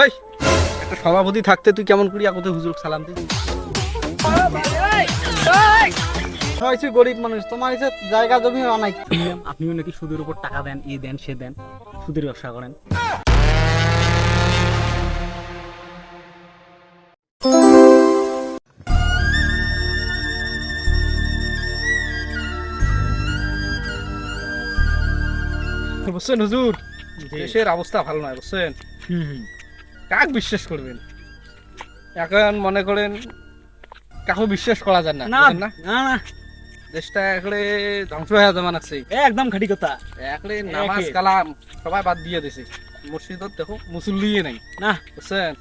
এই একটা সভাপতি থাকতে তুই কেমন করি আগতে হুজুর সালাম দিস? হয়েছে গরিব মানুষ, তোমার ইচ্ছে জায়গা জমি অনেক। শুনলাম আপনিও নাকি সুদের উপর টাকা দেন, এই দেন সে দেন, সুদের ব্যবসা করেন। বুঝছেন হুজুর, দেশের অবস্থা ভালো নয় বুঝছেন। কাক বিশ্বাস করবেন? এখন মনে করেন কাকু বিশ্বাস করা যায় না, না বুঝেন না? না না, দেশটা একবারে ধ্বংস হয়ে যাওয়া আছে। একদম খাঁটি কথা। একবারে নামাজ কালাম সবাই বাদ দিয়ে দিছে। মসজিদত দেখো মুসল্লি নাই, না বুঝছেন।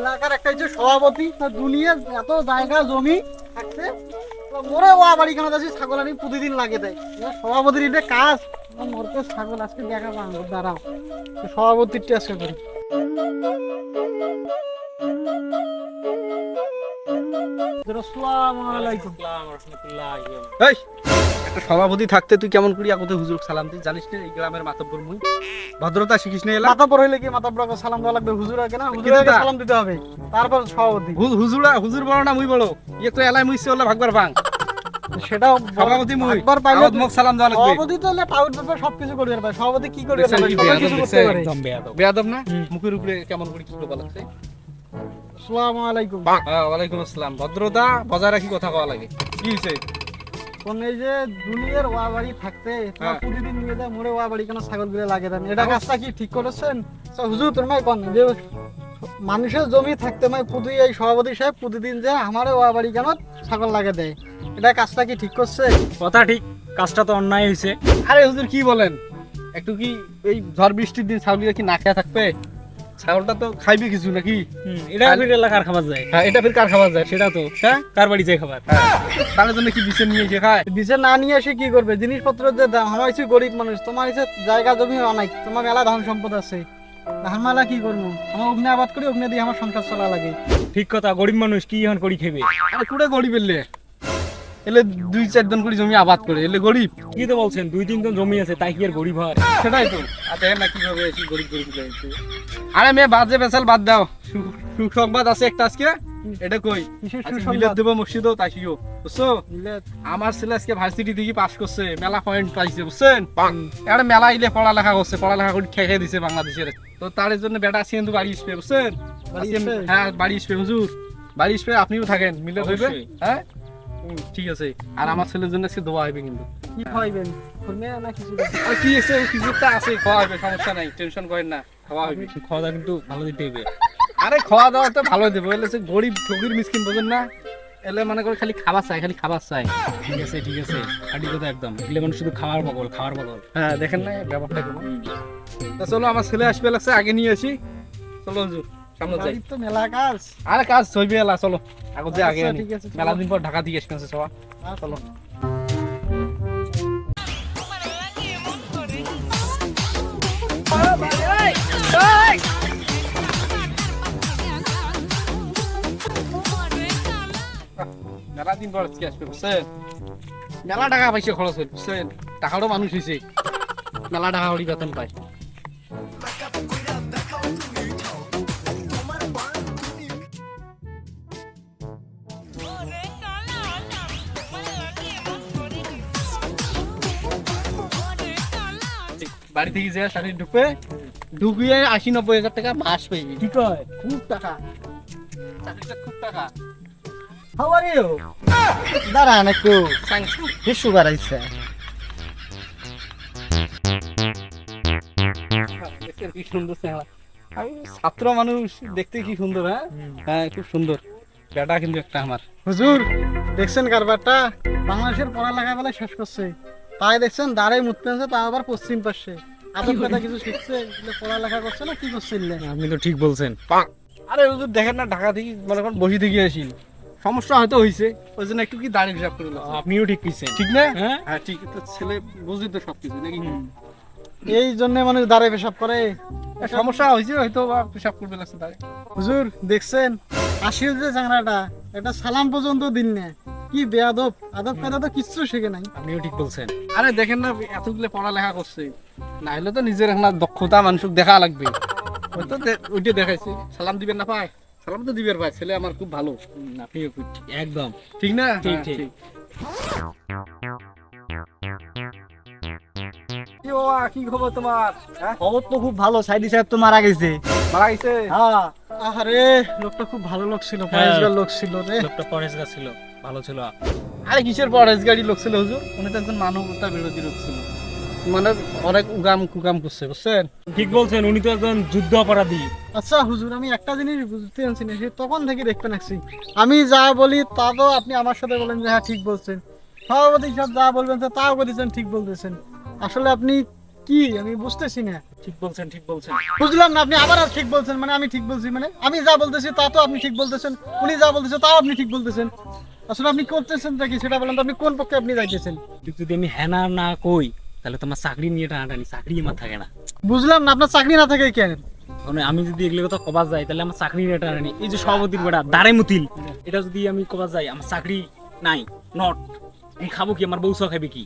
এলাকার একটা হচ্ছে সভাপতি, দুনিয়ার এত জায়গা জমি থাকছে, মোরে ও বাড়ি কেন যাচ্ছি ছাগল আনি প্রতিদিন লাগে দেয়। সভাপতির এটা কাজ, মোরকে ছাগল আজকে দেখা পান দাঁড়াও, সভাপতিরটি আজকে করি। আসসালামু আলাইকুম। এই একটা সভাপতি থাকতে তুই কেমন করি আগতে হুজুর সালাম দিস? জানিস না এই গ্রামের মাতব্বর মুই ভদ্রতা শিখিস না? এলা মাতাব্বর হইলে কি মাতাব্বরকে সালাম দেওয়া লাগবে? হুজুর আগে না, হুজুরকে সালাম দিতে হবে, তারপর সভাপতি। হুজুর বড় না মুই বড়? ইয়ে তো এলাই মুইছে ওলা ভাগবার ভাঙ। সেটাও সভাপতি মুই, একবার পাইলে আগত মুখ সালাম দেওয়া লাগবে। সভাপতি তো হলে টাউট ব্যাপার সবকিছু করবে পারে, সভাপতি কি করবে? দেখছেন কি সবাই বেয়াদব কিছু করতে দেখছেন? পারে। একদম বেয়াদব। বেয়াদব না? মুখের উপরে কেমন করে কি বলা লাগছে? আসসালামু আলাইকুম। হ্যাঁ ওয়ালাইকুম আসসালাম। ভদ্রতা বজায় রাখি কথা কওয়া লাগে। কি হইছে? কোন এই যে দুনিয়ার ওয়া বাড়ি থাকতে তোমার হ্যাঁ। প্রতিদিন নিয়ে যায় মোরে ওয়া বাড়ি কেন ছাগল গুলো লাগে দেন? এটা কাজটা কি ঠিক করেছেন? তো হুজুর তোমায় কোন যে মানুষের জমি থাকতে মানে প্রতি এই সভাপতি সাহেব প্রতিদিন যে আমারে ওয়া বাড়ি কেন ছাগল লাগে দেয়, এটা কাজটা কি ঠিক করছে? কথা ঠিক, কাজটা তো অন্যায় হয়েছে। আরে হুজুর কি বলেন? একটু কি এই ঝড় বৃষ্টির দিন ছাগলটা কি না খেয়ে থাকবে? ছাগলটা তো খাইবে কিছু নাকি? এটা ফির এলাকার খাবার যায়, হ্যাঁ এটা ফের কার খাবার যায়? সেটা তো হ্যাঁ কার বাড়ি যায় খাবার। তার জন্য কি বিছে নিয়ে এসে খায়? বিছে না নিয়ে এসে কি করবে? জিনিসপত্রের যে দাম, আমার হচ্ছে গরিব মানুষ, তোমার হচ্ছে জায়গা জমি অনেক, তোমার মেলা ধন সম্পদ আছে, ধান মেলা কি করবো? আমার অগ্নি আবাদ করি, অগ্নি দিয়ে আমার সংসার চলা লাগে। ঠিক কথা, গরিব মানুষ কি এখন করি খেবে? আরে কুড়ে গরিব এলে 2-4 জন করে জমি আবাদ করে এলে গরিব। কি তো বলছেন, 2-3 জন জমি আছে তাই কি আর গরিব হয়? সেটাই তো। আর দেখেন না কিভাবে এসে গরিব গরিব হয়েছে। আরে মেয়ে বাজে বেসাল বাদ দাও, সুসংবাদ আছে একটা আজকে। এটা কই কিসের আজকে সুসংবাদ? মিলাদ দেবো মসজিদও তাইও, বুঝছো? মিলাদ? আমার ছেলে আজকে ভার্সিটি থেকে পাস করছে, মেলা পয়েন্ট পাইছে বুঝছেন। এবারে মেলা ইলে পড়ালেখা করছে, পড়ালেখা করে খেয়ে দিছে বাংলাদেশের। তো তার জন্য বেটা আজকে কিন্তু বাড়ি আসবে বুঝছেন। বাড়ি আজকে- আসবে? হ্যাঁ বাড়ি আসবে হুজুর, বাড়ি আসবে। আপনিও থাকেন, মিলে হইবে। অবশ্যই। হ্যাঁ ঠিক আছে। আর আমার ছেলের জন্য আজকে দোয়া হইবে কিন্তু। কি খাওয়াইবেন? খুরমে না কিছু? আর কি আছে, কিছু একটা আছে, খাওয়া হবে, সমস্যা নাই, টেনশন করেন না, খাওয়া হবে। খাওয়া দাওয়া কিন্তু ভালো দিতে হবে। আরে খাওয়া দাওয়া তো ভালো দেবো। এলে সে গরিব ফকির মিসকিন বোঝেন না, এলে মনে করে খালি খাবার চাই, খালি খাবার চাই। ঠিক আছে ঠিক আছে, খাঁটি কথা একদম। এগুলো মানুষ শুধু খাওয়ার পাগল, খাওয়ার পাগল। হ্যাঁ দেখেন না ব্যাপারটা কেমন। তা চলো আমার ছেলে আসবে লাগছে, আগে নিয়ে আসি। চলো হুজুর সামনে যাই। বাড়ির তো মেলা কাজ। আরে কাজ হইবে এলা, চলো এখন যে আগে আচ্ছা, আনি। ঠিক আছে, চলো। মেলা দিন পর ঢাকা দিয়ে আসবে সবাই। চলো। মেলা দিন পর আজকে আসবে বুঝছেন। মেলা টাকা পাইছে খরচ হয়ে বুঝছেন। টাকারও মানুষ হয়েছে, মেলা টাকা হরি বেতন পায়। বাড়ি থেকে যে শাড়ি ঢুকবে, ঢুকিয়ে 80-90 হাজার টাকা মাস পাইবি। কি কয়? খুব টাকা, চাকরিটা খুব টাকা। How are you? দাঁড়ান একটু, Thanks. হিসু বাড়াইছে। দেখছেন কি সুন্দর চেহারা। আমি ছাত্র মানুষ, দেখতে কি সুন্দর। হ্যাঁ হ্যাঁ খুব সুন্দর। বেটা কিন্তু একটা আমার। হুজুর দেখছেন কারবারটা? বাংলাদেশের পড়ালেখা বেলা শেষ করছে, তাই দেখছেন দাঁড়াই মুত পেনছে, তা আবার পশ্চিম পাশে আদর কথা কিছু শিখছে, এগুলো পড়ালেখা করছে না কি করছে এগুলো? আপনি তো ঠিক বলছেন। আরে হুজুর দেখেন না, ঢাকা থেকে মনে করেন বসি থেকে আসি, সমস্যা হয়তো হয়েছে, ওই জন্য একটু কি দাঁড়িয়ে হিসাব করে নিলাম। আপনিও ঠিক কইছেন। ঠিক না? হ্যাঁ হ্যাঁ ঠিক তো, ছেলে বুঝি তো সবকিছু নাকি। এই জন্য মানুষ দাঁড়ায় পেশাব করে। সমস্যা হয়েছে হয়তো, বা পেশাব করবে লাগছে দাঁড়িয়ে। হুজুর দেখছেন আসিল যে চাংড়াটা, এটা সালাম পর্যন্ত দিন না, কি বেয়াদব, আদব কায়দা তো কিচ্ছু শেখে নাই। আপনিও ঠিক বলছেন। আরে দেখেন না এতগুলো পড়ালেখা করছে, না হলে তো নিজের একটা দক্ষতা মানুষকে দেখা লাগবে। ওই তো ওইটা দেখাইছে, সালাম দিবেন না পায়, সালাম তো দিবেন ভাই, ছেলে আমার খুব ভালো। আপনিও একদম ঠিক না? ঠিক, হ্যাঁ, ঠিক। কি বাবা, কি খবর তোমার? হ্যাঁ, খবর তো খুব ভালো, সাইদি সাহেব তো মারা গেছে। মারা গেছে? হ্যাঁ, আরে লোকটা খুব ভালো লোক ছিল, পরেশগার লোক ছিল রে। লোকটা পরেশগার ছিল, ভালো ছিল। আরে কিসের পরেশ গাড়ি লোক ছিল হুজুর, উনি তো একজন মানবতা বিরোধী লোক ছিল, মানে অনেক উগাম কুগাম করছে, বুঝছেন? ঠিক বলছেন, উনি তো একজন যুদ্ধ অপরাধী। আচ্ছা হুজুর, আমি একটা জিনিস বুঝতে পারছি না, সে তখন থেকে দেখতে নাকছি আমি যা বলি তা তো আপনি আমার সাথে বলেন যে হ্যাঁ ঠিক বলছেন, সভাপতি সব যা বলবেন তো তাও বলেছেন ঠিক বলতেছেন। আসলে আপনি কি, আমি বুঝতেছি না। ঠিক বলছেন, ঠিক বলছেন। বুঝলাম না, আপনি আবার আর ঠিক বলছেন মানে আমি ঠিক বলছি, মানে আমি যা বলতেছি তা তো আপনি ঠিক বলতেছেন, উনি যা বলতেছে তাও আপনি ঠিক বলতেছেন। আসলে আপনি করতেছেন কি সেটা বলেন তো, আপনি কোন পক্ষে আপনি যাইতেছেন? যদি আমি হ্যাঁ না না কই, তাহলে তোমার চাকরি নিয়ে টানাটানি, চাকরি আমার থাকে না। বুঝলাম না, আপনার চাকরি না থাকে কেন? মানে আমি যদি এগুলো কথা কবাস যাই, তাহলে আমার চাকরি নিয়ে টানাটানি। এই যে সভাপতির বেটা দাঁড়ে মুতিল, এটা যদি আমি কবাস যাই, আমার চাকরি নাই, নট। আমি খাবো কি, আমার বউ খাবে কি?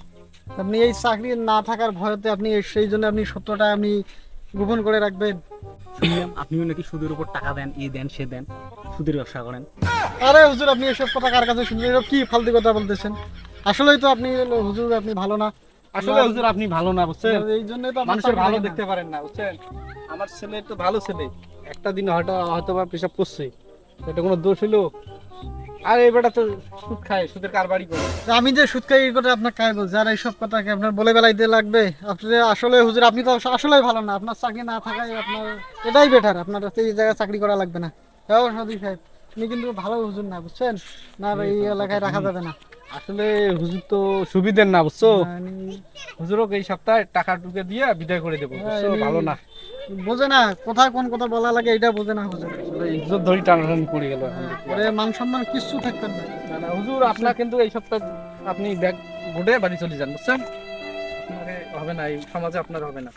আপনি এই চাকরি না থাকার ভয়তে আপনি সেই জন্য আপনি সত্যটা আপনি গোপন করে রাখবেন। শুনলাম আপনিও নাকি সুদের উপর টাকা দেন, এই দেন সে দেন, সুদের ব্যবসা করেন। আরে হুজুর, আপনি এসব কথা কার কাছে শুনছেন? এসব কি ফালতু কথা বলতেছেন? আসলেই তো আপনি হুজুর, আপনি ভালো না। আসলে হুজুর আপনি ভালো না, বুঝছেন? এই জন্যই তো আপনার মানুষের চাকরি ভালো থাকে না। দেখতে পারেন না, বুঝছেন? আমার ছেলে তো ভালো ছেলে, একটা দিন হয়তো বা পেশাব করছে, এটা কোনো দোষ হইলো? আর এই বেটা তো সুদ খায়, সুদের কারবারি করে। আমি যে সুদ খাই এই কথা আপনার কায় বলছি, আর এইসব কথা কি আপনার বলে বেলাইতে লাগবে? আপনি আসলে হুজুর, আপনি তো আসলেই ভালো না, আপনার চাকরি না থাকায় আপনার এটাই বেটার, আপনার এই জায়গায় চাকরি করা লাগবে না। হ্যাঁ সাদি সাহেব, আপনি কিন্তু ভালো হুজুর না, বুঝছেন না? আর এই এলাকায় রাখা যাবে না। আসলে হুজুর তো সুবিধের না, বুঝছো? মানে হুজুরক এই সপ্তাহে টাকা টুকে দিয়ে বিদায় করে দেবো, বুঝছো? ভালো না, বোঝে না, কোথায় কোন কথা বলা লাগে এটা বোঝে না হুজুর। আসলে ইজ্জত ধরি টানাটানি পড়ে গেল এখন। পরে মান সম্মান কিচ্ছু থাকতেন না। না না হুজুর, আপনার কিন্তু এই সপ্তাহ আপনি ব্যাগ গুটে বাড়ি চলে যান, বুঝছেন? আপনারে হবে না, এই সমাজে আপনার হবে না।